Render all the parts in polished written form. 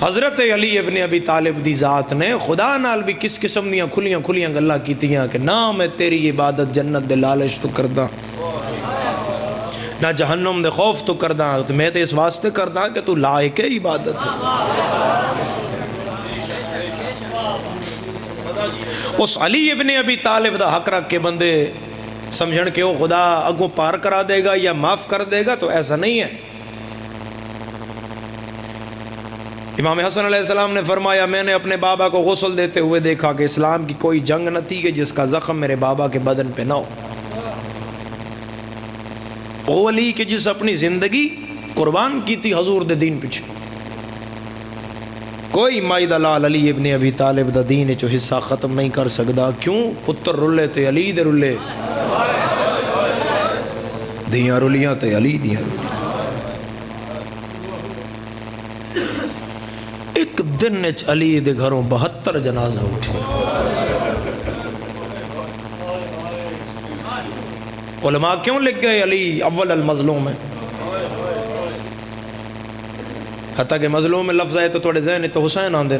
حضرت علی ابن ابی طالب دی ذات نے خدا نال بھی کس قسم دیاں کھلیاں کھلیاں گلاں کیتیاں کہ نہ میں تیری عبادت جنت دے لالچ تو کردا، نہ جہنم دے خوف تو کردا، تو میں تے اس واسطے کردا کہ تو لائق ہے عبادت۔ اس علی ابن ابی طالب دا حق رکھ کے بندے سمجھن کہ وہ خدا اگوں پار کرا دے گا یا معاف کر دے گا، تو ایسا نہیں ہے۔ امام حسن علیہ السلام نے فرمایا میں نے اپنے بابا کو غسل دیتے ہوئے دیکھا کہ اسلام کی کوئی جنگ نہ تھی کہ جس کا زخم میرے بابا کے بدن پہ نہ ہو۔ وہ علی کہ جس اپنی زندگی قربان کی تھی حضور دے دین پیچھے، کوئی مائی دلال علی ابن ابی طالب دا دین چو حصہ ختم نہیں کر سکدا۔ کیوں؟ پتر رلے تے علی دے رلے، دیاں رلیاں تے علی دیاں رلیاں۔ ایک دن اچ علی دے گھروں 72 جنازہ اٹھے۔ علماء کیوں لکھ گئے علی اول المظلوم ہے؟ حتیٰ کہ مظلوم میں لفظ آئے تو تھوڑے ذہن تو حسین آن دیں،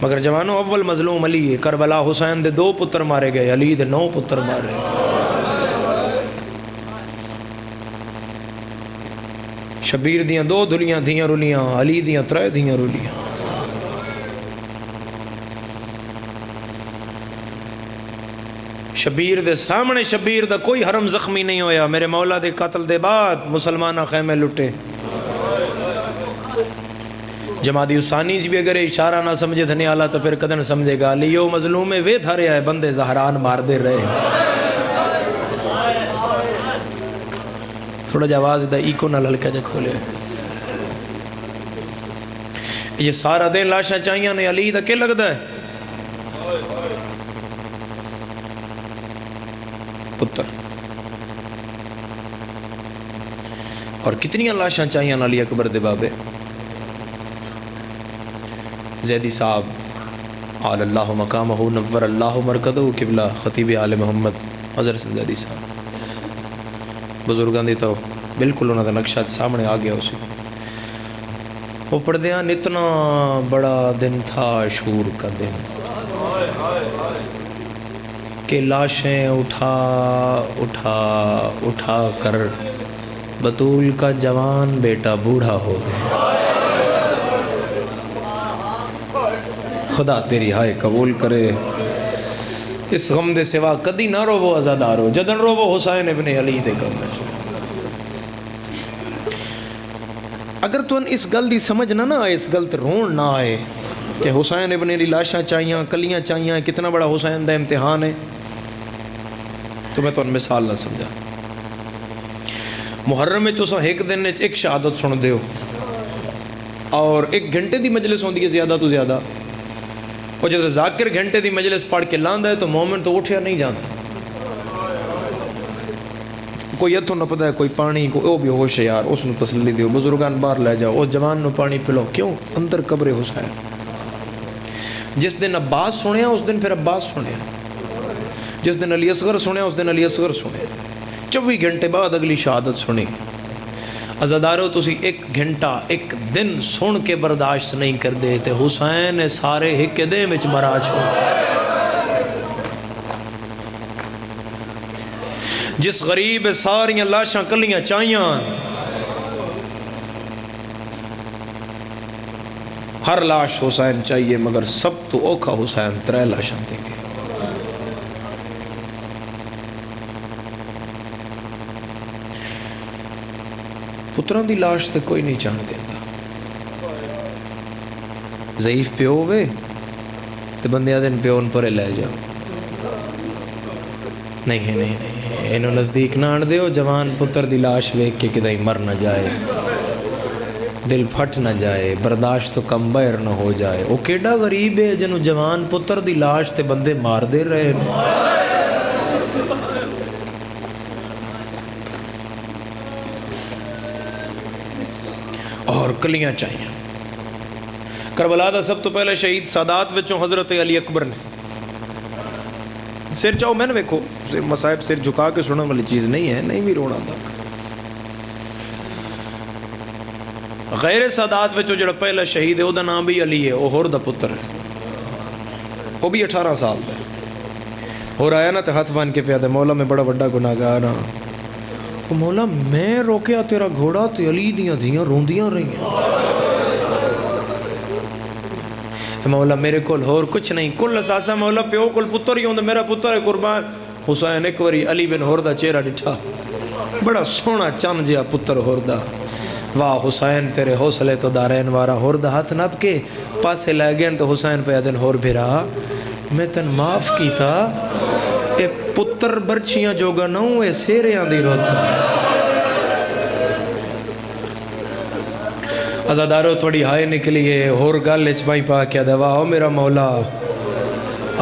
مگر جوانوں اول مظلوم علی ہے۔ کربلا حسین دے 2 پتر مارے گئے، علی دے 9 پتر مارے گئے۔ شبیر دیاں 2 دھلیاں دھیاں رلیاں، علی دیاں 3 دھیاں رلیاں۔ شبیر دے سامنے شبیر دا کوئی حرم زخمی نہیں ہویا۔ میرے مولا دے قتل دے بعد مسلمانہ خیمے لٹے۔ جمادی ثانی جی بھی اگر اشارہ نہ سمجھے دھنے آلہ تو پھر قدر سمجھے گا لیو مظلوم وے دھارے آئے بندے زہران مار دے رہے۔ تھوڑا جا آواز دا ایکو نہ للکا جا کھولے۔ یہ سارا دن لاشاں چاہیاں نے علی دا کیا لگتا ہے؟ پتر۔ اور کتنی لاشاں چاہیاں علی اکبر دے بابے؟ زیدی صاحب آل اللہ مقامہ نور اللہ مرکدہ قبلہ خطیب آل محمد حضرت زیدی صاحب بزرگان دی تو بالکل انہوں نے نقشہ سامنے آ گیا اسے۔ وہ پردیان اتنا بڑا دن تھا، عاشور کا دن، کہ لاشیں اٹھا اٹھا اٹھا کر بطول کا جوان بیٹا بوڑھا ہو گیا۔ خدا تیری ہائے قبول کرے۔ اس غم دے سوا کدی نہ رو وہ عزادارو، جدن رو وہ حسین ابن علی دے غم میں۔ اگر تو اس گل دی سمجھ نہ آئے، اس گل تے رون نہ آئے کہ حسین ابن علی لاشاں چاہیاں کلیاں چاہیاں کتنا بڑا حسین دا امتحان ہے، تو میں تو ان مثال نہ سمجھا۔ محرم میں تو ایک دن ایک شہادت سن دیو اور 1 گھنٹے دی مجلس ہوندی ہے زیادہ تو زیادہ، اور جب ذاکر گھنٹے دی مجلس پڑھ کے لاندہ ہے تو مومن تو اٹھیا نہیں جاتا۔ کوئی اتھوں نہ پتا ہے کوئی پانی کو او بھی ہوش ہے یار، اس نے تسلی دیو، بزرگان باہر لے جاؤ، اس جوان نو پانی پلو۔ کیوں؟ اندر قبر حسین۔ جس دن عباس سنیا اس دن پھر عباس سنیا، جس دن علی اصغر سنیا اس دن علی اصغر سنیا، 24 گھنٹے بعد اگلی شہادت سنی۔ عزادارو تسی 1 گھنٹہ 1 دن سن کے برداشت نہیں کر دے تے حسین سارے ہک دے وچ مرا چھو۔ جس غریب ساریاں لاشاں کلیاں چاہیاں، ہر لاش حسین چاہیے، مگر سب تو اوکھا حسین 3 لاشاں دیں گے۔ پتران دی لاش تے کوئی نہیں چاہن دیتا۔ ضعیف پیو ہوئے تے بندیاں دن پیون پرے لے جاؤ، نہیں نہیں نہیں، انہوں نزدیک نہ آن دیو۔ جوان پتر دی لاش ویک کے کدھائی مر نہ جائے، دل پھٹ نہ جائے، برداشت تو کم بیر نہ ہو جائے۔ وہ کیڑا غریب ہے جنہوں جوان پتر دی لاش تے بندے مار دے رہے ہیں۔ اور کلیاں چاہیے۔ کربلا دا سب تو پہلے شہید سادات وچوں حضرت علی اکبر نے سر چاہو میں نے ویکھو مصائب سر جھکا کے سننے والی چیز نہیں ہے، نہیں بھی رونا تھا۔ غیر سادات وچوں جڑا پہلا شہید ہے وہ نام بھی علی ہے، وہ ہور دا پتر ہے، وہ بھی 18 سال دا ہے۔ اور آیا نا تو ہاتھ بان کے پیا دے مولا میں بڑا بڑا گناہگار ہاں، مولا میں روکیا تیرا گھوڑا تو علی دیاں دھیاں روندیاں رہی ہیں، مولا میرے کول ہور کچھ نہیں، کل اساسا مولا پیو کول پتر ہی ہوں، میرا پتر ہے قربان۔ حسین ایک واری علی بن ہور دا چہرہ ڈٹھا، بڑا سونا چند جیا پتر ہور دا، واہ حسین تیرے حوصلے تو دارین وارا۔ ہور دا ہاتھ نپ کے پاسے لے گئے تو حسین پہ دن ہور بھیرا میں تن معاف کیتا، اے پتر برچیاں جوگا نہ ہوں، اے سیریاں دی روتا۔ ازادارو تھوڑی ہائے نکلیے، ہور گل اچبائی پا کیا دوا ہو میرا مولا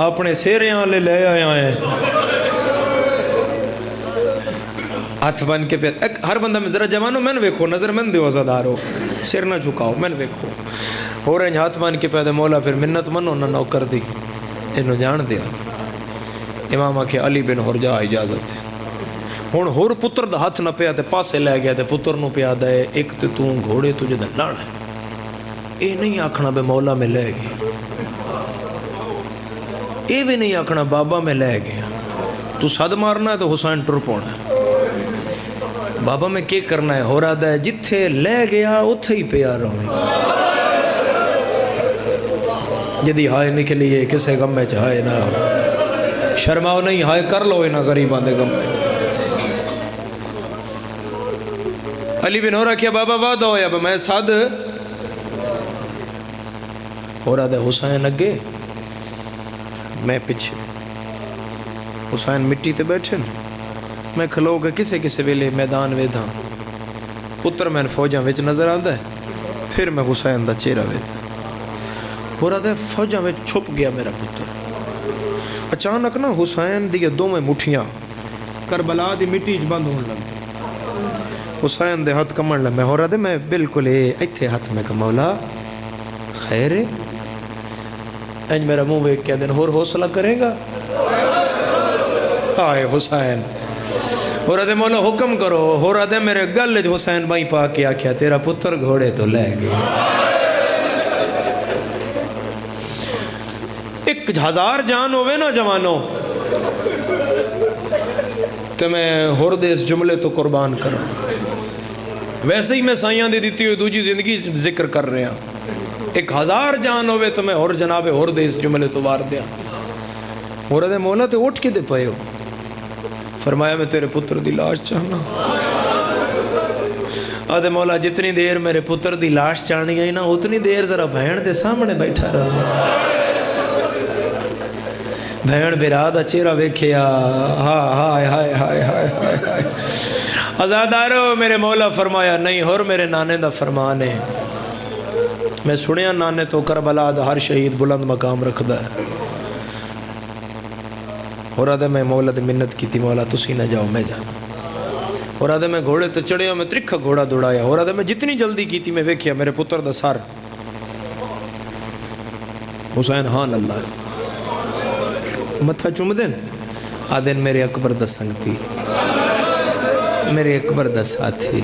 اپنے سیریاں لے لے آیا ہے۔ ہاتھ بن کے پیر ہر بندہ میں ذرا جوانو میں نے ویکھو، نظر میں دیو ازادارو، سر نہ جھکاؤ میں نے ویکھو، ہو رہے ہیں ہاتھ بن کے پیر مولا پھر منت منو نہ نوکر دی انہوں جان دیا۔ امام آکھے علی بن ہور جا اجازت ہے، ہون ہور پتر دا ہاتھ نہ پیا تے پاسے لے گیا تے پتر نو پیا دے ایک تے تو گھوڑے تجھے دا لڑ ہے، اے نہیں آکھنا بے مولا میں لے گیا، اے بھی نہیں آکھنا بابا میں لے گیا، تو صد مارنا ہے تو حسین ٹر پونا ہے، بابا میں کیا کرنا ہے، ہو رہا ہے جتھے لے گیا اتھے ہی پیا رہوں جدی ہائے نکلیے کسے غم میں چاہے نہ شرماؤ نہیں، ہائے کر لو انہا غریبان دے غم میں۔ علی بن ہو رہا کیا بابا وعدہ ہویا میں صد ہو رہا ہے حسین اگے میں پچھے، حسین مٹی تے بیٹھے میں کھلو گے کسے کسے ویلے میدان ویدھاں، پتر میں فوجاں وچ نظر آندا ہے، پھر میں حسین دا چہرہ ویدھاں، ہو رہا ہے فوجاں وچ چھپ گیا میرا پتر۔ اچانک نا حسین دی دو میں مٹھیاں کربلا دی مٹی اچ بند ہون لگ، حسین دے ہاتھ کمن لگ، میں ہو رہا ہے میں بالکل ایتھے ہاتھ میں کہ مولا خیر ہے، انج میرا منہ ویکھ کے دن ہور حوصلہ کرے گا، آئے حسین ہو رہا دے مولا حکم کرو، ہو رہا دے میرے گل حسین بھائی پا کے آکھیا تیرا پتر گھوڑے تو لے گئے، 1000 جان ہوئے نا جوانوں تو میں ہور دے اس جملے تو قربان کروں، ویسے ہی میں سائیاں دے دیتی ہوئی دوجی زندگی ذکر کر رہے ہیں، 1000 جان ہوئے تو میں ہور جناب ہور دے اس جملے تو وار دیا، ہو رہا دے مولا تے اٹھ کے دے پائے ہو، فرمایا میں تیرے پتر دی لاش چاہنا، آدھے مولا جتنی دیر میرے پتر دی لاش چاہنی ہے نا اتنی دیر ذرا بہن دے سامنے بیٹھا رہا، بہن بیرا دا چہرہ ویکھیا، ہائے ہائے ہائے ہائے ہائے، ازادارو میرے مولا فرمایا نہیں ہور میرے نانے دا فرمان ہے، میں سنیا نانے تو کربلا دا ہر شہید بلند مقام رکھ دا ہے، ہو رہا دے میں مولا دے منت کی تھی مولا تسی نہ جاؤ میں جانا، ہو رہا دے میں گھوڑے تو چڑھیا میں ترکھا گھوڑا دوڑایا، ہو رہا دے میں جتنی جلدی کی تھی میں ویکھیا میرے پتر دا سر، حسین ہاں اللہ متھا چوم دین آدین میرے اکبر دا سنگتی، میرے اکبر دا ساتھی،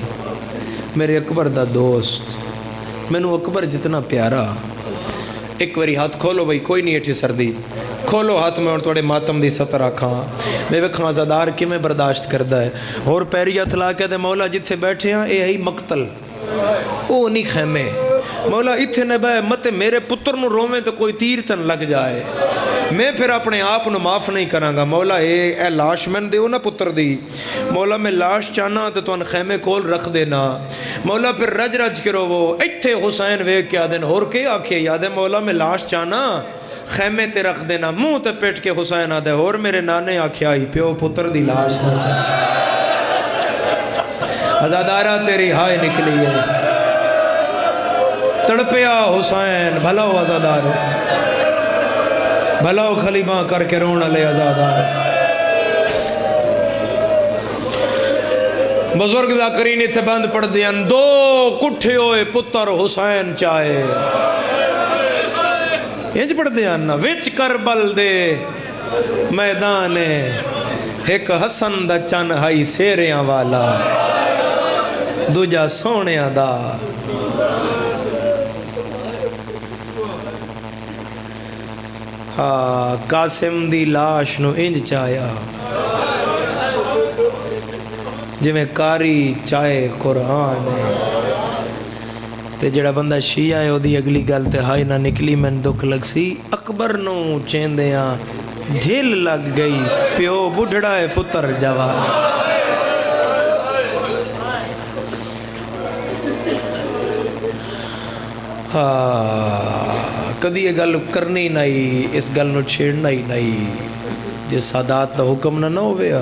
میرے اکبر دا دوست، میں نو اکبر جتنا پیارا، ایک واری ہاتھ کھولو بھئی کوئی نہیں اٹھی سردی، کھولو ہاتھ میں اور توڑے ماتم دی سطر آکھاں، میں وکھاں زدار کی میں برداشت کردہ ہے، اور پیری اطلاع کہتے مولا جتھے بیٹھے ہیں اے ہی مقتل، او نہیں خیمے، مولا اتھے نبے مت میرے پتر نو رومیں تو کوئی تیر تن لگ جائے، میں پھر اپنے آپ نو معاف نہیں کرانگا، مولا اے لاش میں دیو نا پتر دی، مولا میں لاش چاہنا تو ان خیمے کول رکھ دینا، مولا پھر رج رج کرو وہ اتھے حسین ویک کیا دن اور کے آکھے یادے مولا میں لاش چاہنا خیمے تے رکھ دینا، منہ تے پیٹ کے حسین آدھے اور میرے نانے آکھے آئی پیو پتر دی لاش نہ چاہنا، ازادارہ تیری ہائے نکلی ہے، تڑپیا حسین بھلاو ازادارہ، بھلاو خلیباں کر کے رونا لے ازادارہ، بزرگ ذاکرین اتھے بند پڑھ دیاں، دو کٹھے ہوئے پتر حسین چاہے، انج پڑھ دیاں نا، وچ کربل دے میدانے، ایک حسن دا چن ہائی سیریاں والا، دوجا سونیاں دا قاسم دی لاش نو انج چایا جی میں کاری چائے قرآن ہے تے جڑا بندہ شیعہ ہے دی اگلی گل تے ہائی نہ نکلی میں دکھ لگ سی اکبر نو چیندیاں ڈھیل لگ گئی پیو بڑھڑا ہے پتر جوان کدی یہ گل کرنی نہیں اس گل نو چھیڑنا ہی نہیں جے سادات دا حکم نہ ہوئے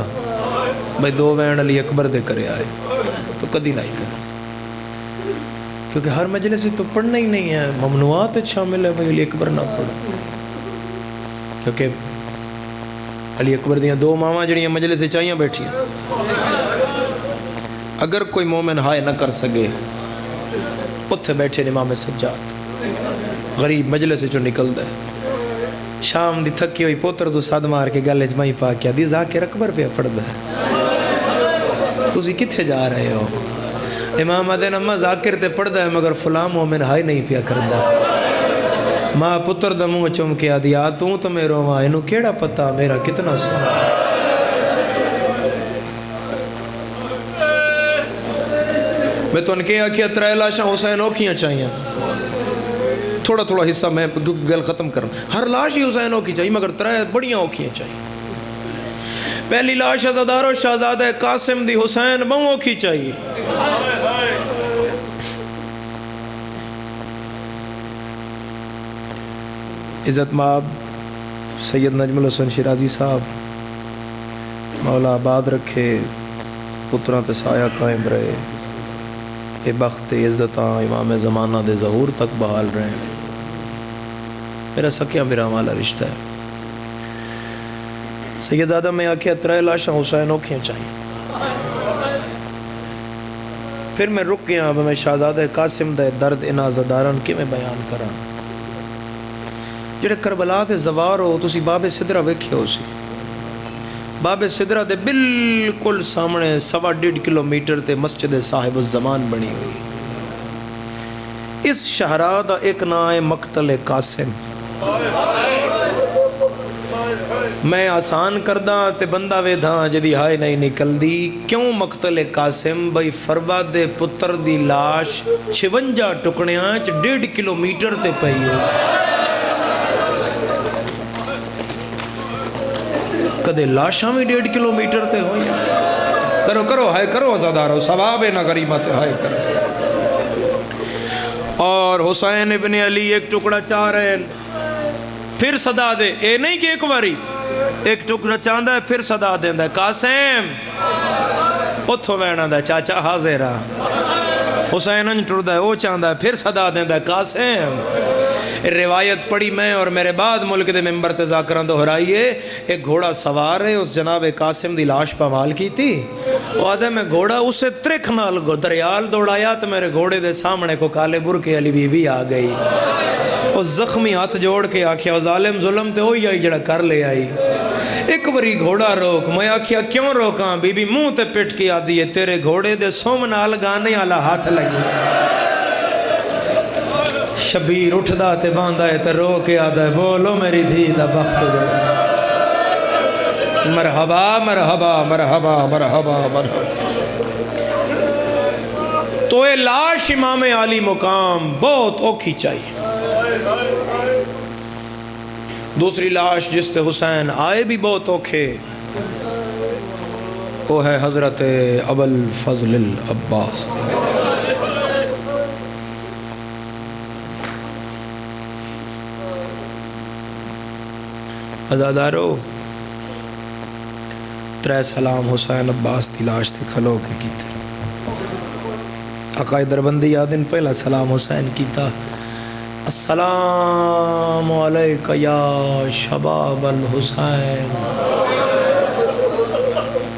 بھئی دو وین علی اکبر دے کرے آئے تو کدی نہیں کر کیونکہ ہر مجلس سے تو پڑھنا ہی نہیں ہے ممنوعات شامل ہے بھئی علی اکبر نہ پڑھ کیونکہ علی اکبر دیاں دو ماما جڑیاں مجلس سے چاہیاں بیٹھی اگر کوئی مومن ہائے نہ کر سکے اتھے بیٹھے امام سجاد غریب مجلس سے جو نکل دے شام دی تھکی ہوئی پوتر تو صد مار کے گل اجمائی پا کیا دی ذاکر اکبر پہ پڑھ دے تُسی کتھے جا رہے ہو امام آدھے نمہ ذاکر تے پڑھ دے مگر فلاں مومن ہائے نہیں پیا کر دے ماں پتر دا منہ چم کے آدھی آتوں تو میرو ماں انہوں کیڑا پتا میرا کتنا سنا میں تو ان کے آکھیا ترائے لاشاں حسین اوکھیاں چاہیے تھوڑا تھوڑا حصہ میں گل ختم کروں ہر لاش ہی حسین اوکھی چاہیے مگر ترائے بڑیاں اوکھیاں چاہیے پہلی لاش عزادارو شہزادہ قاسم دی حسین بہوں اوکھی چاہیے عزت ماب سید نجم الحسن شیرازی صاحب مولا آباد رکھے پتران تے سایہ قائم رہے اے بخت عزتاں امام زمانہ دے ظہور تک بحال رہے میرا سکیہ میرا مالا رشتہ ہے سیدزادہ میں آکے اترائے لاشاں حسین اوکھیاں چاہیے پھر میں رک گیا اب میں شہزادہ قاسم دے درد انازدارن کے میں بیان کرا جڑے کربلا دے زوار ہو تسی باب صدرہ ویکھے ہو سی باب صدرہ دے بالکل سامنے 1.5 کلومیٹر تے مسجد صاحب الزمان بنی ہوئی اس شہرہ دا ایک نائے مقتل قاسم میں آسان کردہ تے بندہ وے دھاں جدی ہائے نہیں نکل دی کیوں مقتل قاسم بھئی فرباد دے پتر دی لاش 56 ٹکڑیاں 1.5 کلومیٹر تے پئی ہو کدے لاشاں میں 1.5 کلومیٹر تے ہوئی کرو کرو ہائے کرو عزادارو ثواب نہ غریبت ہائے کرو اور حسین ابن علی ایک ٹکڑا چاہ رہے ہیں پھر صدا دے اے نہیں کہ ایک باری ایک ٹکڑا چاہندہ ہے پھر صدا دیندہ ہے قاسم اتھو وینا دا چاچا حاضرہ حسین انج ٹردہ ہے وہ چاہندہ ہے پھر صدا دیندہ ہے قاسم روایت پڑھی میں اور میرے بعد ملک دے ممبر تے ذاکران دہرائیے ایک گھوڑا سوار ہے اس جناب قاسم دی لاش پامال کی تھی وہ آدھے میں گھوڑا اسے ترک نال دریال دوڑایا تو میرے گھوڑے دے سامنے کو کالے برکے علی بی بی آ گئی وہ زخمی ہاتھ جوڑ کے آکھیا ظالم ظلم تے ہوئی آئی جڑا کر لے آئی ایک بری گھوڑا روک میں آکھیا کیوں روکاں بی بی منہ تے پٹ کے آدھی ہے تیرے گھوڑے دے سوم نال گانے آلا ہاتھ لگی شبیر اٹھدا تے باندھا ہے تے رو کے آدھا ہے بولو میری دھی دا بخت جڑا مرحبا مرحبا مرحبا مرحبا مرحبا تو اے لاش امام عالی مقام بہت اوکھی چاہیے دوسری لاش جس تے حسین آئے بھی بہت اوکھے وہ ہے حضرت ابو الفضل العباس عزادارو ترے سلام حسین عباس دی لاش تے کھلو کے کیتے عقائد دربندی یادن پہلا سلام حسین کیتا السلام علیکہ یا شباب الحسین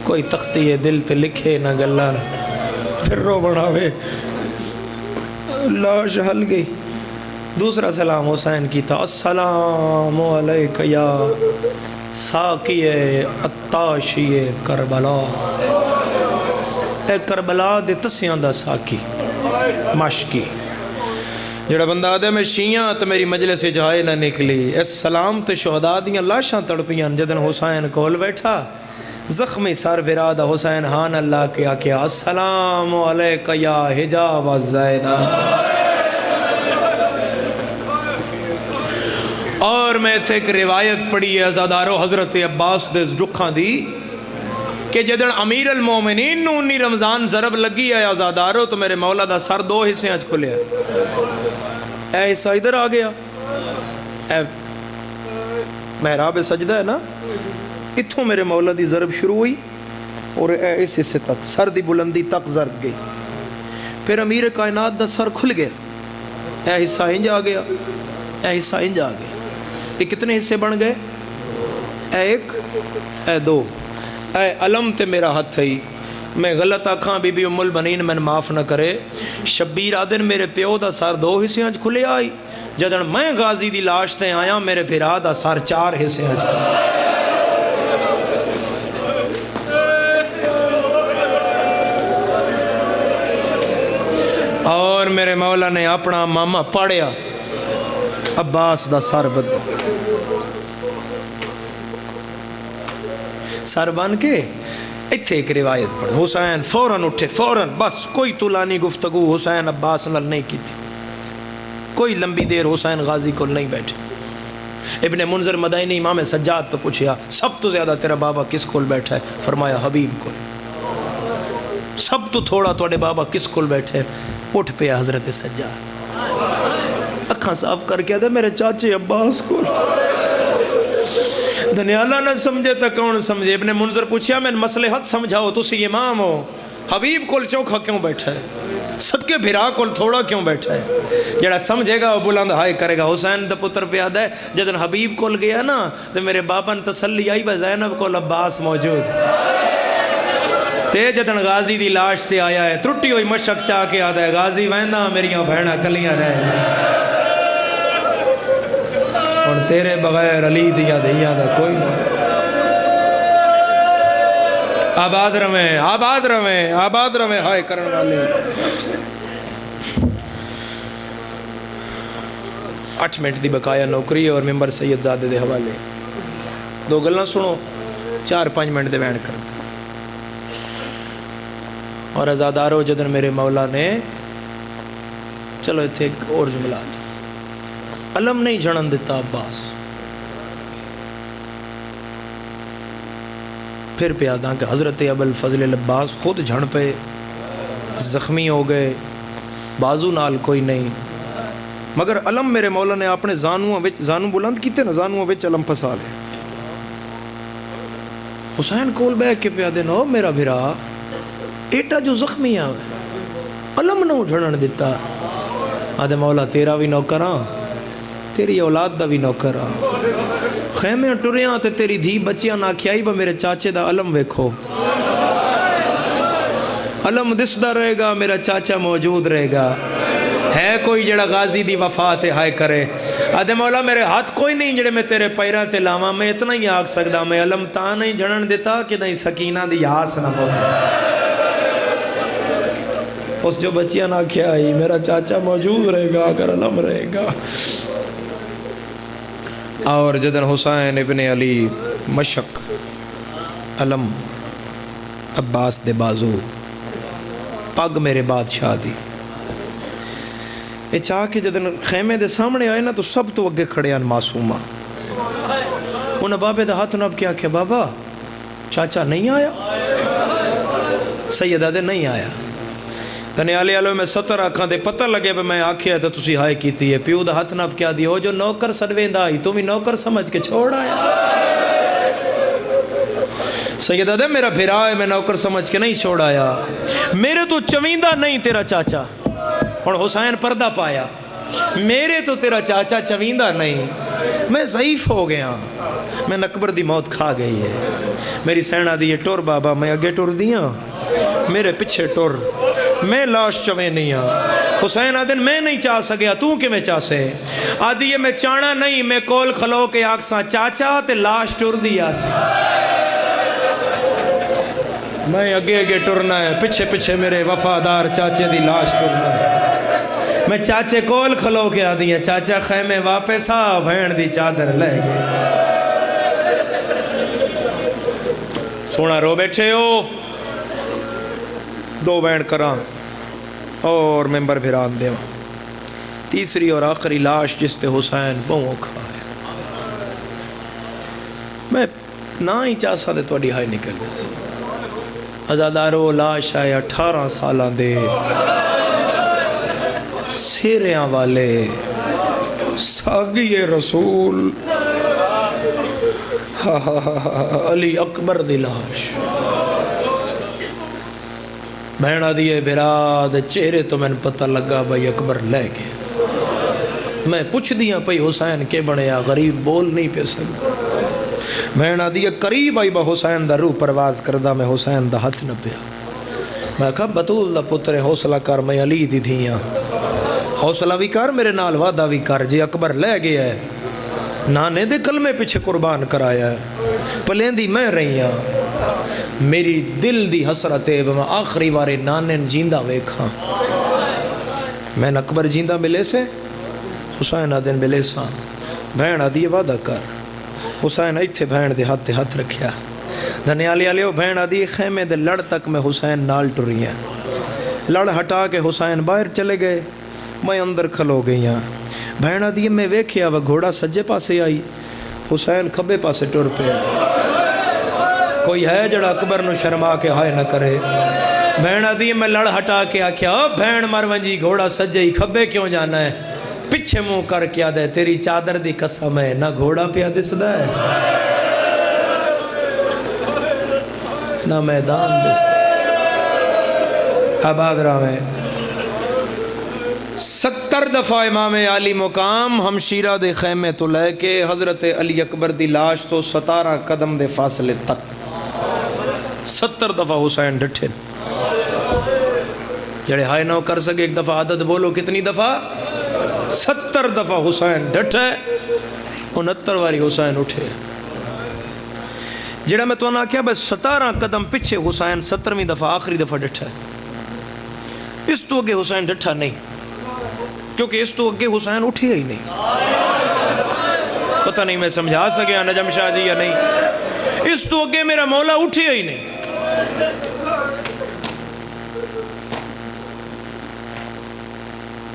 کوئی تختی دل تے لکھے نہ گلہ پھر رو بڑھاوے لاش ہل گئی دوسرا سلام حسین کی تھا السلام علیکہ یا ساقی عطاشی کربلا اے کربلا دے تسیاں دا ساقی مشکی جڑا بندہ آدھے میں شیعہ تو میری مجلس جائے نہ نکلی. اس سلام تے شہداء دیاں لاشاں تڑپیاں. جدن حسین کول بیٹھا زخمی سر برادہ حسین ہان اللہ کیا کیا السلام علیکہ یا حجاب الزینب. اور میں تھے ایک روایت پڑھی ہے ازادارو حضرت عباس دے رکھاں دی کہ جدن امیر المومنین نو 19 رمضان ضرب لگی ہے ازادارو تو میرے مولا دا سر 2 حصے آج کھلے ہیں. اے حصہ ادھر آ گیا, اے محراب سجدہ ہے نا, اتھوں میرے مولا دی ضرب شروع ہوئی اور اے اس حصے تک سر دی بلندی تک ضرب گئی. پھر امیر کائنات دا سر کھل گیا, اے حصہ انج آ گیا, اے حصہ انج آ گیا. یہ کتنے حصے بن گئے؟ اے 1 اے 2. اے علم تے میرا ہاتھ ہے, میں غلط آکھاں بی بی ام البنین میں معاف نہ کرے. شبیر آدن میرے پیو دا سر 2 حصے آج کھلے آئی. جدن میں غازی دی لاش تے آیا میرے بھرا دا سر 4 حصے آج کھلے. اور میرے مولا نے اپنا ماما پاڑیا عباس دا سر بدل سر بن کے. اتھے ایک روایت پڑھ حسین فوراً اٹھے, فوراً, بس کوئی طولانی گفتگو حسین عباس نال نہیں کی تھی, کوئی لمبی دیر حسین غازی کو نہیں بیٹھے. ابن منذر مدائنی امام سجاد تو پوچھیا سب تو زیادہ تیرا بابا کس کول بیٹھا ہے؟ فرمایا حبیب کول. سب تو تھوڑا توڑے بابا کس کول بیٹھے؟ اٹھ پیا حضرت سجاد, اکھاں صاف کر کے آدھے میرے چاچے عباس کول. دنیالہ نہ سمجھے تا کون سمجھے. ابن منذر پوچھیا میں مصلحت سمجھاؤ, تسی امام ہو, حبیب کول چوکھا کیوں بیٹھا ہے؟ صدقے بھرا کول تھوڑا کیوں بیٹھا ہے؟ جڑا سمجھے گا وہ بلند ہائے کرے گا. حسین دا پتر پہ آدھا ہے جدن حبیب کول گیا نا تو میرے بابا نے تسلی آئی بھائی زینب کول عباس موجود. تے جدن غازی دی لاش تے آیا ہے ترٹی ہوئی مشک چاہ کے آدھا ہے غازی ویندہ میریاں بہنہ کلیاں رہے اور تیرے بغیر علی دیا دیا دا کوئی نہیں. آباد رویں, آباد رویں, آباد رویں ہائے کرن والے. 8 منٹ دی بقایا نوکری اور ممبر سید زادے دے حوالے. 2 گلنا سنو, 4-5 منٹ دے بیان کر. اور ازادارو جدن میرے مولا نے چلو اتھے ایک اور جملات علم نہیں جھڑن دیتا عباس. پھر پیاداں کہ حضرت ابو الفضل العباس خود جھڑ پہ زخمی ہو گئے, بازو نال کوئی نہیں, مگر علم میرے مولا نے اپنے زانو بلند کیتے نا, زانو وچ علم پھسا لے. حسین کول بہ کے پیادے نو میرا بھرا ایٹا جو زخمی آوے علم نو جھڑن دیتا. آدھے مولا تیرا بھی نوکراں, تیری اولاد دا بھی نوکراں, خیمے ٹریاں تے تیری دھی بچیاں نہ کھیائی با میرے چاچے دا علم ویکھو. علم دسدا رہے گا, میرا چاچا موجود رہے گا. ہے کوئی جڑا غازی دی وفات ہائے کرے؟ آدھے مولا میرے ہاتھ کوئی نہیں جڑے میں تیرے پیراں تے لاواں. میں اتنا ہی آکھ سکدا میں علم تاں نہیں جھڑن دیتا کہ نہیں سکینہ دی آس نہ ہو. اس جو بچیاں نہ کھیائی میرا چاچا موجود رہے گا اگر علم رہے گا. اور جدن حسین ابن علی مشک علم عباس دے بازو پگ میرے بادشاہ دی یہ چاہ کے جدن خیمے دے سامنے آئے نا تو سب تو اگے کھڑے ہیں معصومہ. انہاں بابے دا ہاتھ نب کیا کہ بابا چاچا نہیں آیا؟ سیدہ دے نہیں آیا. دنیالے آلو میں 70 آنکھاں دے پتہ لگے پہ میں آکھیا ہے تو تسی ہائے کیتی ہے. پیو دا ہاتھ نب کیا دیا, ہو جو نوکر سڑویں دا آئی تو بھی نوکر سمجھ کے چھوڑ آیا. سیدہ دے میرا بھرا ہے, میں نوکر سمجھ کے نہیں چھوڑ آیا. میرے تو چویندہ نہیں تیرا چاچا. اور حسین پردہ پایا, میرے تو تیرا چاچا چویندہ نہیں, میں ضعیف ہو گیا, میں نکبر دی موت کھا گئی ہے. میری سینہ دی ٹور بابا, میں اگے ٹور دیاں میرے پچھے ٹور, میں لاش چویں نہیں ہاں. حسین آدن میں نہیں چاہ سکیا, تو کہ میں چاہ سے؟ آدھی یہ میں چانا نہیں, میں کول کھلو کے آکساں چاچا تے لاش ٹور دیا سی. میں اگے اگے ٹرنا ہے, پچھے پچھے میرے وفادار چاچے دی لاش ٹرنا ہے. میں چاچے کول کھلو کے آدھی ہیں چاچا خیمے واپس آ بھین دی چادر لے گئے سونا رو بیٹھے ہو دو بین کران اور ممبر بھران دے تیسری اور آخری لاش جس پہ حسین بہوں کھا ہے میں نہ ہی چاہتا دے توڑی ہائی نکل گئی ازادارو لاش آئے 18 سالہ دے سیریاں والے ساگی رسول علی اکبر دی لاش بہنا دیئے براد چہرے تو میں نے پتہ لگا بھائی اکبر لے گئے میں پوچھ دیا پئی حسین کے بڑھیا غریب بول نہیں پہ سکتا بہنا دیئے قریب آئی با حسین دا روح پرواز کردہ میں حسین دا ہاتھ نہ پیا میں کہا بطول دا پتر حوصلہ کر میں علی دی دھیاں حوصلہ بھی کر میرے نال وعدہ بھی کر جی اکبر لے گیا ہے نانے دے کلمے پیچھے قربان کرایا ہے پلین دی میں رہی ہاں میری دل دی حسرت ہے میں آخری وارے نانے جیندہ ویکھاں میں اکبر جیندہ ملے سے حسین آدھن ملے ساں بہن آدھی وعدہ کر حسین ایتھے بہن دے ہاتھ رکھیا دھنیالی آلیو بہن آدھی خیمے دے لڑ تک میں حسین نال ٹری ہیں لڑ ہٹا کے حسین باہر چلے گئے میں اندر کھلو گئی ہاں بہن آدھی میں ویکھیا وہ گھوڑا سجے پاسے آئی حسین کھبے پاسے ٹر پہ کوئی ہے جڑا اکبر نو شرما کے ہائے نہ کرے بہن آدھی میں لڑ ہٹا کے آکھیا بہن مرونجی گھوڑا سجے ہی کھبے کیوں جانا ہے پچھے منہ کر کیا دے تیری چادر دی قسم ہے نہ گھوڑا پیا دسدا ہے نہ میدان دسدا آباد راہ میں 70 دفعہ امام علی مقام ہمشیرہ دے خیمے تو لے کے حضرت علی اکبر دی لاش تو 17 قدم دے فاصلے تک 70 دفعہ حسین ڈٹھے جڑے ہائے نہ کر سکے ایک دفعہ عدد بولو کتنی دفعہ 70 دفعہ حسین ڈٹھے 69 واری حسین اٹھے جڑا میں تو نہ کیا بس 17 قدم پچھے حسین 17ویں دفعہ آخری دفعہ ڈٹھا اس تو اگے حسین ڈٹھا نہیں کیونکہ اس تو اگے حسین اٹھے ہی نہیں پتہ نہیں میں سمجھا سکیا نجم شاہ جی یا نہیں اس تو اگے میرا مولا اٹھے ہی نہیں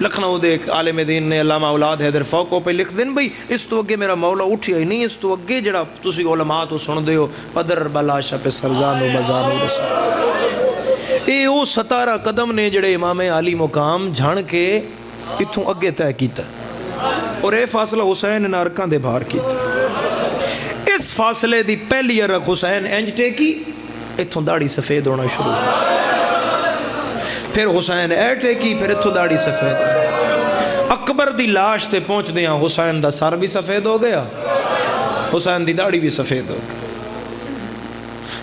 لکھنؤ دے ایک عالم دین نے علامہ اولاد حیدر فوقو پہ لکھ دیں بھئی اس تو اگے میرا مولا اٹھے ہی نہیں اس تو اگے جڑا تسی علماء تو سن دے ہو پدر بلاشا پہ سرزانو بزانو رسول اے او 17 قدم نے جڑے امام علی مقام جھان کے اتھوں اگے طے کیتا اور اے فاصلہ حسین نے ارکان دے باہر کیتا اس فاصلے دی پہلی ارک حسین انج ٹیکی اتھوں داڑھی سفید ہونا شروع پھر حسین اے ٹیکی پھر اتھوں داڑھی سفید اکبر دی لاش تے پہنچ دیاں حسین دا سر بھی سفید ہو گیا حسین دی داڑھی بھی سفید ہو گیا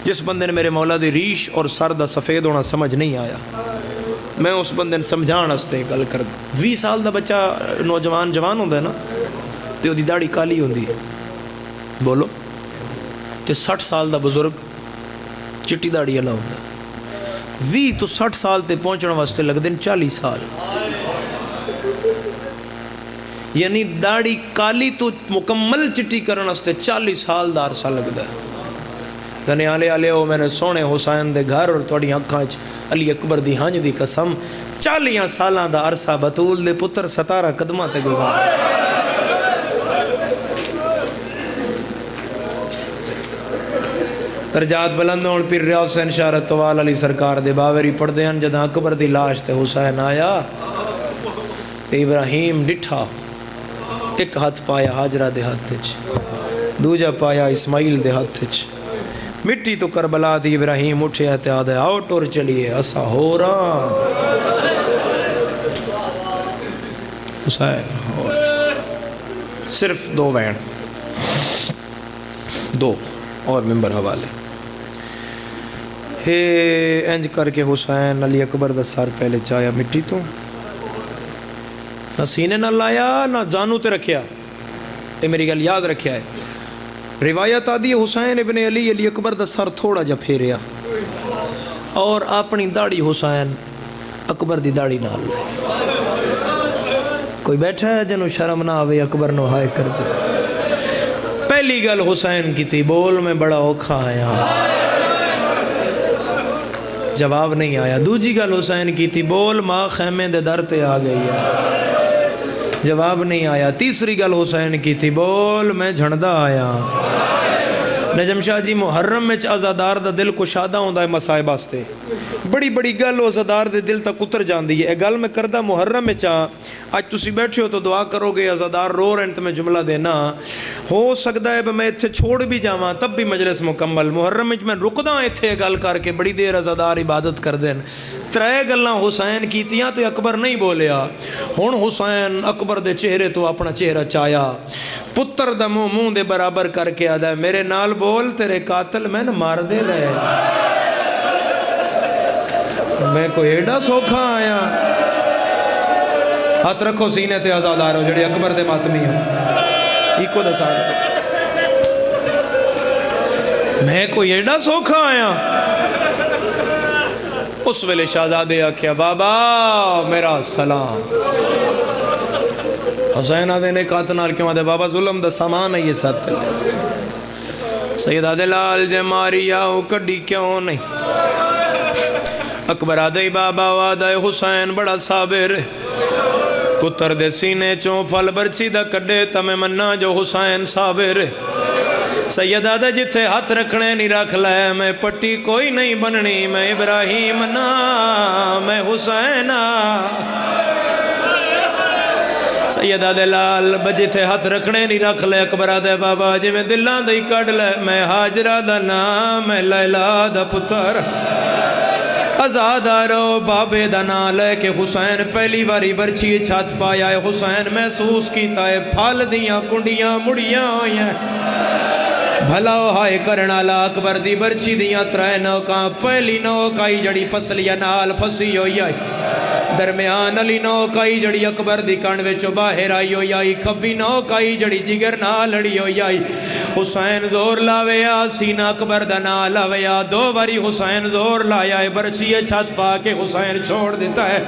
جس بندے نے میرے مولا دی ریش اور سر دا سفید ہونا سمجھ نہیں آیا میں اس بندے نے سمجھان ہستے گل کر دوں 20 سال دا بچہ نوجوان جوان ہوندہ ہے نا تے دی داڑھی کالی ہوندی ہے بولو تے 60 سال دا بزرگ چٹی داڑھی اللہ ہوندہ ہے 20 تو 60 سال تے پہنچنا واسطے لگ دیں 40 سال یعنی داڑھی کالی تو مکمل چٹی کرنا واسطے 40 سال دا عرصہ لگ دا ہے دنیالے آلے ہو میں نے سونے حسین دے گھر اور توڑی آنکھاں علی اکبر دی ہانج دی قسم 40 سالان دا عرصہ بطول دے پتر 17 قدمہ تے گزار درجات بلند ہون پھر ریاض حسین شاہ رتوال علی سرکار دے باوری پڑھ دے ہیں جدہ اکبر دی لاش تے حسین آیا تے ابراہیم ڈٹھا ایک ہاتھ پایا حاجرہ دے ہاتھ تیچ دوجہ پایا اسماعیل دے ہاتھ تیچ مٹی تو کربلا دی ابراہیم اٹھے آتے آدھے آؤٹ اور چلیے اسا ہو رہا حسین ہو صرف 2 وین 2 اور ممبر حوالے انج کر کے حسین علی اکبر دا سر پہلے چایا مٹی تو نہ سینے نہ لایا نہ جانو تے رکھیا یہ میری گل یاد رکھیا ہے روایت آدھی حسین ابن علی اکبر دا سر تھوڑا جا پھیریا اور اپنی داڑھی حسین اکبر دی داڑھی نال کوئی بیٹھا ہے جنہوں شرم نہ آوے اکبر نو ہائے کر دے. پہلی گل حسین کی تھی بول میں بڑا اوکھا آیا, جواب نہیں آیا. دوجی گل حسین کی تھی بول ماں خیمے دے در تے آ گئی ہے, جواب نہیں آیا. تیسری گل حسین کی تھی بول میں جھنڈا آیا. نجم شاہ جی محرم میں عزادار دا دل کشادہ ہوندہ ہے مسائب واسطے, بڑی بڑی گل عزادار دے دل تک اتر جاندی ہے. گل میں کردہ محرم میں آج تسی بیٹھے ہو تو دعا کرو گے عزادار رو رہے ہیں تو میں جملہ دینا ہو سکتا ہے میں اتھے چھوڑ بھی جاواں تب بھی مجلس مکمل. محرم میں رکدا اتھے گل کر کے بڑی دیر عزادار عبادت کر دین. ترے گلاں حسین کیتیاں تے اکبر نہیں بولیا. ہن حسین اکبر دے چہرے تو اپنا چہرہ چایا, پتر دا منہ دے برابر کر کے آدھا میرے نال بول تیرے قاتل میں نہ مار دے لے. میں کوئی ایڈا سوکھا آیا. ہاتھ رکھو سینے تے آزادار ہو جڑے اکبر دے ماتمی ہو. ایکو دا ساتھ میں کوئی ایڈا سوکھا آیا. اس ویلے شہزادے آکھیا بابا میرا سلام. حسین آدھے نے قاتل نال کیوں آدھے بابا ظلم دا سامان ہے یہ ساتھ. سید آدھے لال جے ماری آؤ کڈی کیوں نہیں. اکبر آدھے بابا وعدہ حسین بڑا صابر, پتر دے سینے چوں پھل برچی دا کڈے تمہیں مننا جو حسین صابر. سید آدھے جتھے ہاتھ رکھنے نہیں رکھ لے, میں پٹی کوئی نہیں بننی, میں ابراہیم نا میں حسین. سید آدھے لال جتھے ہاتھ رکھنے نہیں رکھ لے. اکبر آدھے بابا جی میں دلان دے کڑ لے, میں حاجرہ دا نام میں لیلا دا پتر. آزادارو بابے دا نام لے کے حسین پہلی باری برچی چھت پایا ہے. حسین محسوس کیتا ہے پھل دیاں کنڈیاں مڑیاں ہوئی ہیں. بھلا ہائے کرنا لا اکبر دی برچی دیاں ترائے نوکاں. پہلی نوکائی جڑی پسلیاں نال پسی ہوئی آئی, درمیان علی نوکائی جڑی اکبر دی کانوے چو باہر آئی ہوئی آئی, کبھی نوکائی جڑی جگر نال لڑی ہوئی آئی. حسین زور لاویا سینہ اکبر دا نال لاویا, دو باری حسین زور لایا ہے. برچی چھت پا کے حسین چھوڑ دیتا ہے.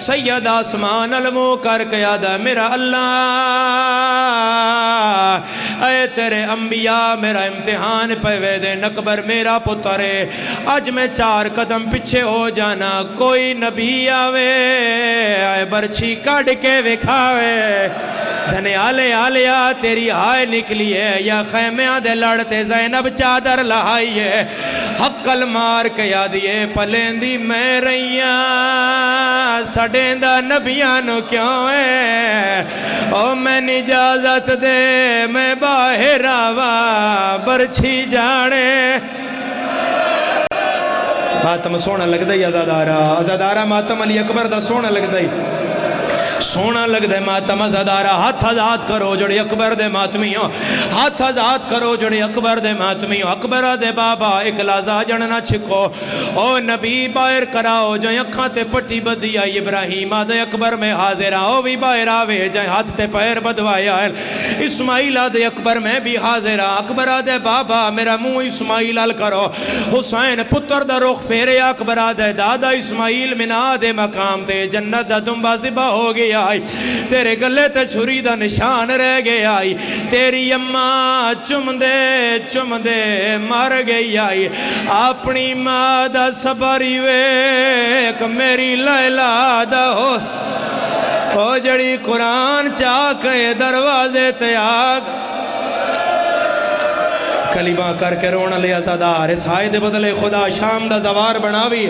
سید آسمان علمو کر کے آدھا میرا اللہ اے تیرے انبیاء میرا امتحان پہوے دے. اکبر میرا پتر ہے, آج میں 4 قدم پیچھے ہو جانا کوئی نبی آوے آئے برچی کڑ کے وکھاوے. دھنے آلے آلیا تیری ہائے نکلی ہے, یا خیمیاں دے لڑتے زینب چادر لہائی ہے. حقل مار کے یادیے پلیندی میں رہیاں, سڑیندہ نبیانو کیوں ہے. او میں نجازت دے میں باہر آوا برچھی جانے. ماتم سونا لگ دائی عزادارہ ماتم علی اکبر دا سونا لگ دائی, سونا لگ دے ماتم عزادارہ. ہاتھ آزاد کرو جڑے اکبر دے ماتمیوں, ہاتھ آزاد کرو جڑے اکبر دے ماتمیوں. اکبر دے بابا ایک لازا جننا چھکو, او نبی باہر کراؤ جو اکھاں تے پٹی بدی آئی. ابراہیم آدھے اکبر میں حاضر آؤ بھی باہر آوے جائے ہاتھ تے پیر بدوایا ہے. اسماعیل آدھے اکبر میں بھی حاضر آ. اکبر آدھے بابا میرا منہ اسماعیل آل کرو. حسین پتر دا رخ پھیرے. اکبر آدھے دادا اسماعیل منا دے مقام تے جنت دا دنبا ذبح ہو گیا آئی, تیرے گلے تے چھری دا نشان رہ گیا آئی. تیری اماں چم دے مر گئی آئی. اپنی ماں دا صبری ویک میری لیلا دا ہو جڑی قرآن چاکے دروازے تے آگ کلمہ کر کے رونا لے عزادار. اس ہائے دے بدلے خدا شام دا زوار بناوی,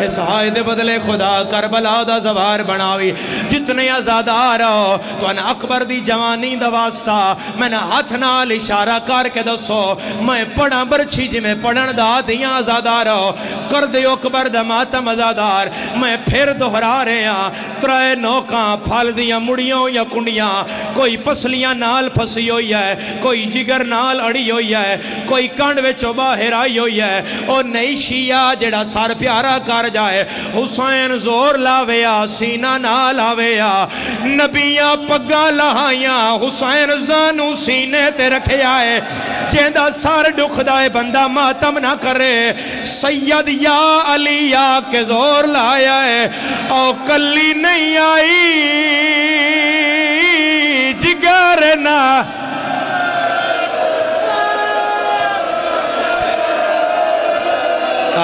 اس ہائے دے بدلے خدا کربلا دا زوار بناوی. جتنے عزادار ہو تو ان اکبر دی جوانی دا واسطہ میں نے ہاتھ نال اشارہ کر کے دسو میں پڑھا برچی جی میں پڑھن دا دیاں عزادار ہو کر دے اکبر دا ماتم عزادار. میں پھر دہرا رہے ہیں ترائے نوکاں پھال دیاں مڑیوں یا کنڈیاں, کوئی پسلیاں نال پھسی ہوئی ہے, کوئی جگر نال اڑی ہوئی ہے, کوئی کانڈ وچو باہر آئی ہوئی ہے. او نئی شیعہ جڑا سار پیارا کر جائے. حسین زور لاویا سینہ نہ لاویا, نبیاں پگا لہائیاں حسین زانو سینے تے رکھے آئے. چیندہ سار ڈکھ دائے بندہ ماتم نہ کرے. سید یا علی یا کے زور لایا ہے او کلی نہیں آئی.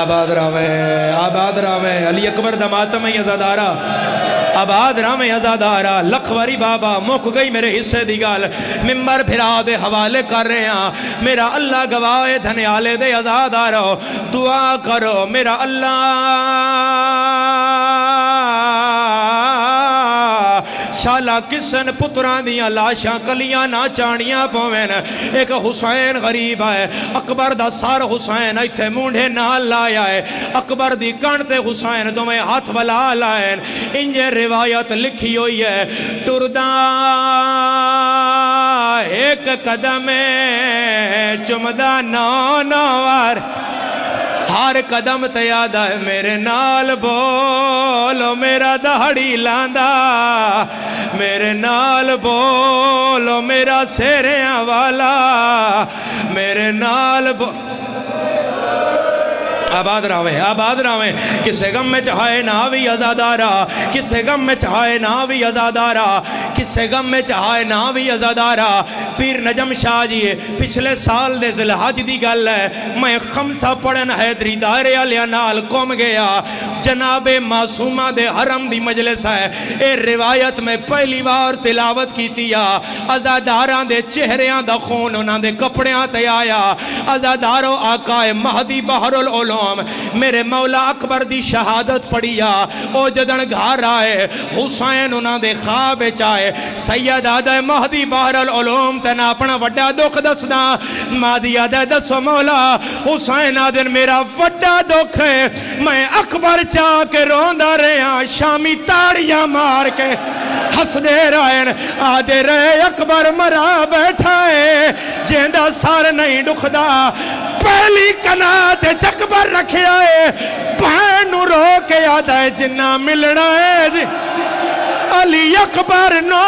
آباد راوے علی اکبر دا ماتم ازادارا آباد راوے ازادارا لکھ واری بابا مک گئی میرے حصے دی گال ممبر پھرا دے حوالے کر رہے ہیں میرا اللہ گواہ دھنیالے دے ازادارا دعا کرو میرا اللہ شالا کسن پتران دیاں لاشاں کلیاں نہ چانیاں پوین ایک حسین غریب ہے اکبر دا سار حسین ایتھے مونڈے نال لایا ہے اکبر دی کانتے حسین دو میں ہاتھ بلا لائن انجے روایت لکھی ہوئی ہے ٹردہ ایک قدم چمدہ نوار ہر قدم تے یاد ہے میرے نال بولو میرا دہڑی لاندا میرے نال بولو میرا سیریاں والا میرے نال آباد راویں کسے غم میں چاہے ناوی ازادارا کسے غم میں چاہے ناوی ازادارا کسے غم میں چاہے ناوی ازادارا پیر نجم شاہ جی پچھلے سال دے ذوالحج دی گل ہے میں خمسہ پڑھن حیدری دائرے علیہ نال قوم گیا جناب معصومہ دے حرم دی مجلس ہے اے روایت میں پہلی بار تلاوت کی تیا ازاداران دے چہریاں دا خون انہاں دے کپڑیاں تے آیا ازادارو آقا مہدی بحر العلوم میرے مولا اکبر دی شہادت پڑھیا او جدن گھر آئے حسین انہاں دے خواب چاہے سید آدھے مہدی بحر العلوم تینا اپنا وڈا دکھ دسنا مہدی آدھے دسو مولا حسین آدھے میرا وڈا دکھ ہے میں اکبر چاہ کے روندہ رہے ہیں شامی تاڑیاں مار کے ہس دے رائن آدھے رہے اکبر مرا بیٹھا ہے جیندہ سار نہیں دکھدا پہلی کنات چکبر رکھے آئے بہنو رو کے آدھے جنہ ملنا ہے علی اکبر نو